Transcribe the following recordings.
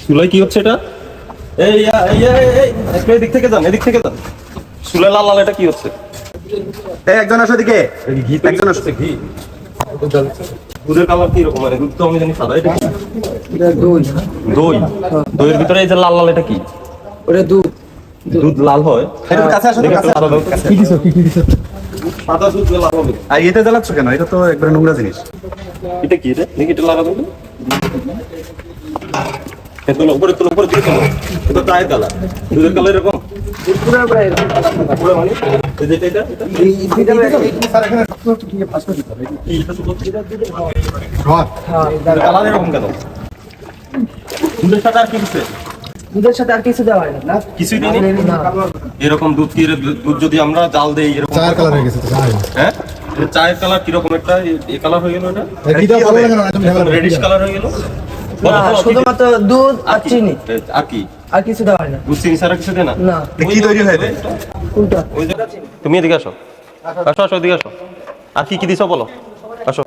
চুলায় কি হচ্ছে এটা? এই একটু এদিক থেকে যান, এদিক থেকে যান। চুলায় লাল লাল এটা কি হচ্ছে? একজন আসো দিকে, ঘি একজন আসছে, ঘি। দুধের কালার কি রকম? দুধ তো আমি জানি সাদা। এটা কি? দই। দইয়ের ভিতরে এই যে লাল লাল এটা কি? ওটা দুধ। দুধ লাল হয়? একটু কাছে আসো, কাছে আসো। কি দিছো? সাদা দুধ লাল হবে। আর এটা জ্বালাচ্ছ কেন? এটা তো একবার নোংরা জিনিস। এটা কি রে? দেখি এটা লাগাবো তো। এগুলো উপরে তুলো, উপরে দিকে তুলো। এটা চায়ের কালার। দুধের কালার এরকম। পুরো মানে এই যে এটা স্যার এখানে সবকিছু কি পাস করে দিতে হবে? কি এটা তো বলছি এটা দুধের রড। কালার এরকম কেন? দুধের সাথে আর কি দিচ্ছে? দুধের সাথে আর কিছু দেওয়া হয় না। কিছুই নেই। এরকম দুধ কি দুধ যদি আমরা জাল দেই এরকম চায়ের কালার হয়ে গেছে তো চাই। হ্যাঁ? এটা চায়ের কালার কি রকম একটা এই কালার হয়ে গেল এটা? এটা ভালো লাগে না, তুমি ঝামেলা রেডিশ কালার হয়ে গেল। না, শুধুমাত্র দুধ আর চিনি, আর কি? আর কিছু দেওয়া হয় না। দুধ চিনি ছাড়া কিছু দেয় না? না। কি তৈরি হয় এটা? কোনটা? ওই যে তুমি এদিকে আসো, আসো আসো এদিকে আসো। আর কি কি দিছো বলো, আসো।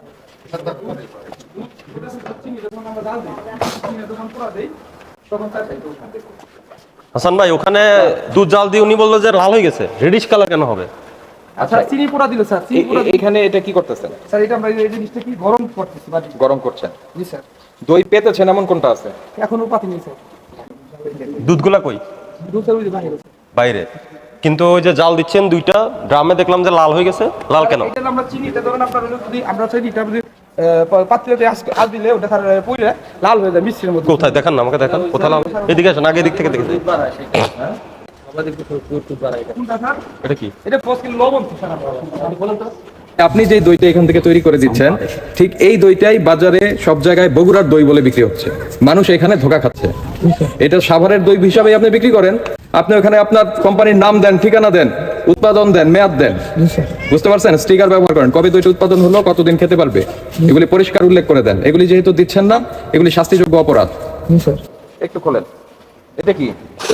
হাসান ভাই, ওখানে দুধ জাল দিয়ে উনি বললো যে লাল হয়ে গেছে, রেডিশ কালার কেন হবে? আচ্ছা, চিনি পোড়া দিল স্যার। চিনি পোড়া এখানে এটা কি করতেছেন স্যার? এটা আমরা এই জিনিসটা কি গরম করতেছি বাড়ি। গরম করছেন? জি স্যার। দই পেতেছেন এমন কোনটা আছে? এখনো পাতিনি স্যার। দুধগুলা কই? দুধ স্যার ওই যে বাইরে। বাইরে। কিন্তু ওই যে জাল দিচ্ছেন দুইটা ড্রামে, দেখলাম যে লাল হয়ে গেছে। লাল কেন? এটা আমরা চিনিটা ধরেন আপনার যদি আমরা চিনিটা যদি পাত্রতে আজ দিলে ওটা স্যার পড়লে লাল হয়ে যায় মিষ্টির মধ্যে। কোথায় দেখান না, আমাকে দেখান কোথায় লাল। এদিকে আসেন, আগে এদিক থেকে দেখে যাই। কোনটা স্যার? এটা কি? এটা 5 কিলো লবণ স্যার। আপনি বলেন তো। আপনি যে দইটা এখান থেকে তৈরি করে দিচ্ছেন, ঠিক এই দইটাই বাজারে সব জায়গায় বগুড়ার দই বলে বিক্রি হচ্ছে। মানুষ এখানে ধোঁকা খাচ্ছে। এটা সাভারের দই হিসাবে আপনি বিক্রি করেন। আপনি ওখানে আপনার কোম্পানির নাম দেন, ঠিকানা দেন, উৎপাদন দেন, মেয়াদ দেন, বুঝতে পারছেন? স্টিকার ব্যবহার করেন, কবে দইটা উৎপাদন হলো, কতদিন খেতে পারবে, এগুলি পরিষ্কার উল্লেখ করে দেন। এগুলি যেহেতু দিচ্ছেন না, এগুলি শাস্তিযোগ্য অপরাধ। একটু খোলেন। এটা কি?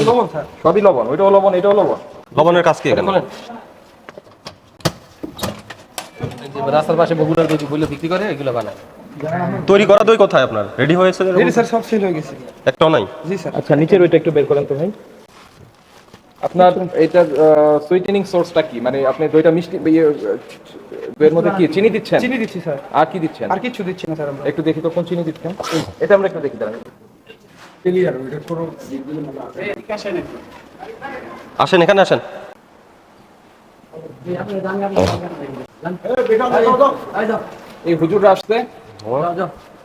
লবণ স্যার। সবই লবণ। ওইটাও লবণ, এটাও লবণ। লবণের কাজ কি এখানে? রাস্তার পাশে বগুড়ার দই বলে বিক্রি করে, এগুলো বানায়। তৈরি করা দই কোথায় আপনার? রেডি হয়েছে? রেডি স্যার, সব সেল হয়ে গেছে। একটাও নাই? জি স্যার। আচ্ছা, নিচের ওইটা একটু বের করেন তো ভাই। আপনার এইটার সুইটেনিং সোর্সটা কি? মানে আপনি দইটা মিষ্টি দইয়ের মধ্যে কি চিনি দিচ্ছেন? চিনি দিচ্ছি স্যার। আর কি দিচ্ছেন? আর কিছু দিচ্ছি না স্যার আমরা। একটু দেখি তো কোন চিনি দিচ্ছেন। এটা আমরা একটু দেখি, দাঁড়ান। ক্লিয়ার এটা পুরো। আসেন, এখানে আসেন। এই হুজুররা আসছে।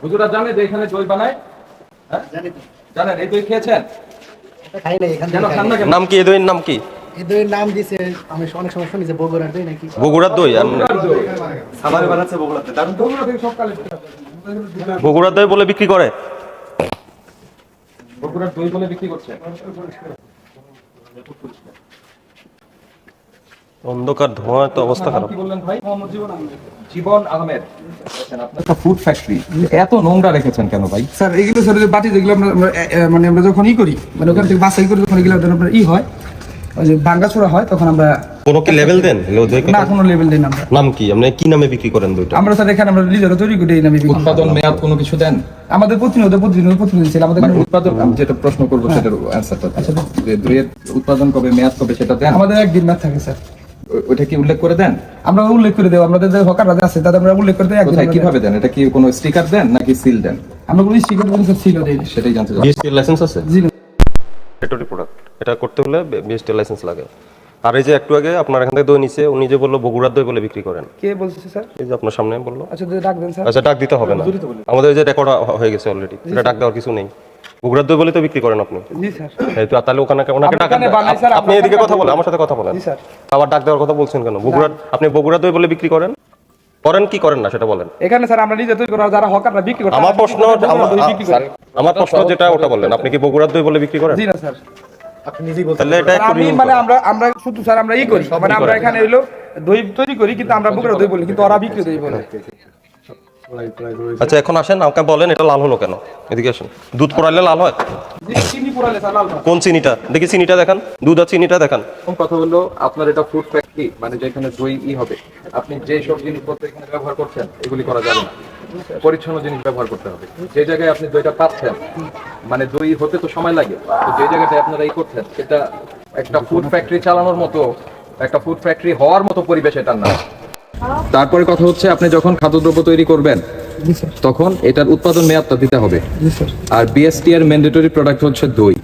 হুজুররা জানে যে এখানে দই বানায়? হ্যাঁ জানেন। এই দই খেয়েছেন? খাই না এখান কেন খান না কেন? নাম কি এই দইয়ের নাম কি? এই দইয়ের নাম দিছে, আমি অনেক সময় শুনি যে বগুড়ার দই নাকি। বগুড়ার দই? আর সাভারে বানাচ্ছে বগুড়াতে। দারুণ তো। বগুড়া থেকে সব কালে বগুড়ার দই বলে বিক্রি করে? বগুড়ার দই বলে বিক্রি করছে। অন্ধকার ধোঁয়া, তো অবস্থা খারাপ। কি বললেন ভাই? মোহাম্মদ জীবন আহমেদ। জীবন আহমেদ। আপনার একটা ফুড ফ্যাক্টরি, এত নোংরা রেখেছেন কেন ভাই? স্যার এগুলো স্যার যে বাটি যেগুলো মানে আমরা যখন করি, মানে ওখান থেকে বাছাই করি, তখন এগুলো আপনার হয় ওই যে ভাঙ্গাচোরা হয়, তখন আমরা কোনো কি লেভেল দেন? না কোনো লেভেল দেই না আমরা। নাম কি? আপনি কি নামে বিক্রি করেন দইটা? আমরা স্যার এখানে আমরা নিজেরা তৈরি করি, এই নামে বিক্রি করি। উৎপাদন মেয়াদ কোনো কিছু দেন? আমাদের প্রতিনিধি ছিল আমাদের মানে উৎপাদন, আমি যেটা প্রশ্ন করবো সেটার অ্যান্সারটা যে দইয়ের উৎপাদন কবে, মেয়াদ কবে সেটা দেন? আমাদের একদিন ম্যাথ থাকে স্যার। ওইটা কি উল্লেখ করে দেন? আমরা উল্লেখ করে দেবো, আমাদের যে হকাররা আছে তাদের আমরা উল্লেখ করে দিই। কোথায় কিভাবে দেন? এটা কি কোনো স্টিকার দেন নাকি সিল দেন? আমরা কোনো স্টিকার ছিল দেই না। সেটাই জানতে চাই। বিএসটি লাইসেন্স আছে? জি না। ফ্যাক্টরি প্রোডাক্ট, এটা করতে হলে বিএসটি লাইসেন্স লাগে। আর এই যে একটু আগে আপনার এখান থেকে দই নিছে, উনি যে বললো বগুড়ার দই বলে বিক্রি করেন, কে বলছে স্যার? এই যে আপনার সামনে বললো। আচ্ছা ডাক দেন স্যার। আচ্ছা, ডাক দিতে হবে না, আমাদের এই যে রেকর্ড হয়ে গেছে অলরেডি, এটা ডাক দেওয়ার কিছু নেই। বগুড়ার দই বলে তো বিক্রি করেন আপনি। জি স্যার। এই তো তাহলে ওনাকে ডাক এখানে বানাই স্যার, আপনি এদিকে কথা বলেন, আমার সাথে কথা বলেন। জি স্যার। আবার ডাক দেওয়ার কথা বলছেন কেন? আপনি বগুড়ার দই বলে বিক্রি করেন, করেন কি করেন না সেটা বলেন। এখানে স্যার আমরা নিজে তৈরি করা, যারা হকাররা বিক্রি করে। আমার প্রশ্ন যেটা ওটা বলেন, আপনি কি বগুড়ার দই বলে বিক্রি করেন? জি না স্যার। আপনি নিজেই বলতে তাহলে এটা একটু আমি remove মানে করেন। আমরা শুধু স্যার আমরা করি, মানে আমরা এখানে হইলো দই তৈরি করি, কিন্তু আমরা বগুড়া দই বলি, কিন্তু ওরা বিক্রি দই বলে। আচ্ছা, এখন আসেন, আমাকে বলেন এটা লাল হলো কেন? এদিকে আসেন। দুধ পোড়াইলে লাল হয়? জি, চিনি পোড়ালে স্যার লাল হয়। কোন চিনিটা দেখি? চিনিটা দেখান, দুধ আর চিনিটা দেখান। প্রথম কথা হলো, আপনার এটা ফুড ফ্যাক্টরি, মানে যেখানে দই হবে, আপনি যে সব জিনিসপত্র এখানে ব্যবহার করছেন এগুলি করা যাবে না। পরিচ্ছন্ন জিনিস ব্যবহার করতে হবে। যে জায়গায় আপনি দইটা পাচ্ছেন, মানে দই হতে তো সময় লাগে, তো যে জায়গাটায় আপনারা এই করছেন এটা একটা ফুড ফ্যাক্টরি চালানোর মতো, একটা ফুড ফ্যাক্টরি হওয়ার মতো পরিবেশ এটা না। তারপরে কথা হচ্ছে, আপনি যখন খাদ্যদ্রব্য তৈরি করবেন তখন এটার উৎপাদন মেয়াদটা দিতে হবে। আর বিএসটি এর ম্যান্ডেটরি প্রোডাক্ট হচ্ছে দই।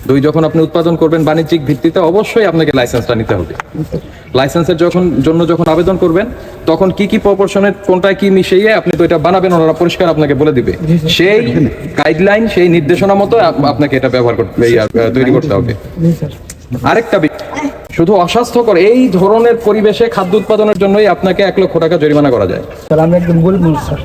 দই যখন আপনি উৎপাদন করবেন বাণিজ্যিক ভিত্তিতে, অবশ্যই আপনাকে লাইসেন্সটা নিতে হবে। লাইসেন্সের জন্য যখন আবেদন করবেন তখন কি কি প্রপোর্শনে কোনটায় কি মিশিয়ে আপনি দইটা বানাবেন, ওনারা পরিষ্কার আপনাকে বলে দিবে। সেই গাইডলাইন, সেই নির্দেশনা মতো আপনাকে এটা ব্যবহার করতে, তৈরি করতে হবে। আরেকটা শুধু অস্বাস্থ্যকর এই ধরনের পরিবেশে খাদ্য উৎপাদনের জন্যই আপনাকে 1 লক্ষ টাকা জরিমানা করা যায়। স্যার আমি একদম গরিব মানুষ স্যার।